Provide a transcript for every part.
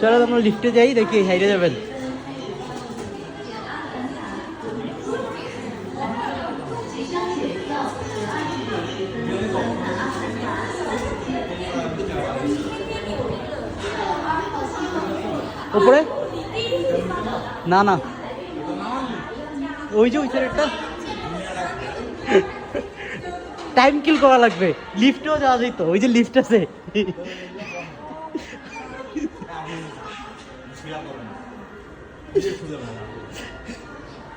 চলো আমরা লিফটে যাই, দেখি হাইটে যাবেন। উপরে না না, ওই যে ওই সাইডটা টাইম কিল করা লাগবে। লিফটেও যাওয়া যেত, ওই যে লিফট আছে।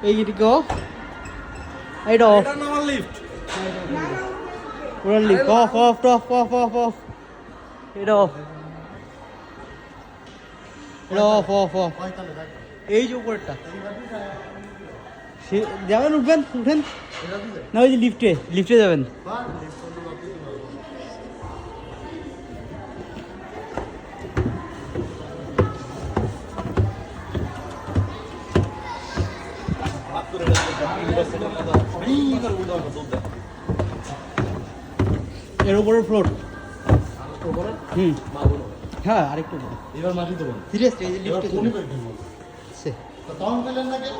এইদিকে এইটা অফ, লিফট পুরো lift of of of of of of, এটা অফ, এটা অফ অফ অফ। এই যে উপরটা যাবেন, উঠবেন, উঠেন না, ওই যে লিফটে, লিফটে যাবেন। এর উপরে ফ্লোর। হুম, হ্যাঁ আরেকটু এবার মাটি দেবো সিরিয়াসলি, এই যে লিফটে তখন পেলেন নাকি?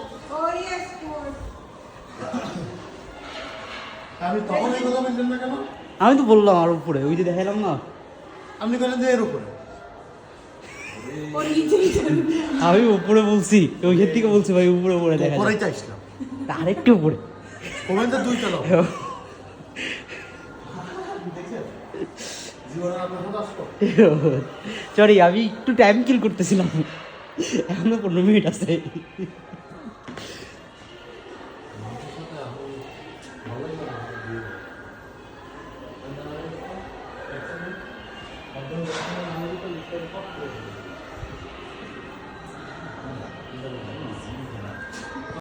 আমি তখন এই কথা বললেন না কেন? আমি তো বললাম আর উপরে, ওই যে দেখালাম না। আপনি বলেন যে এর উপরে। আমি উপরে বলছি, ওইখান থেকে বলছি ভাই উপরে উপরে দেখা উপরেই চাইছিলাম, আরেকটু উপরে। ওখান থেকে 2 তলা। সরি, আমি একটু টাইম কিল করতেছিলাম, এখনো 15 মিনিট আছে।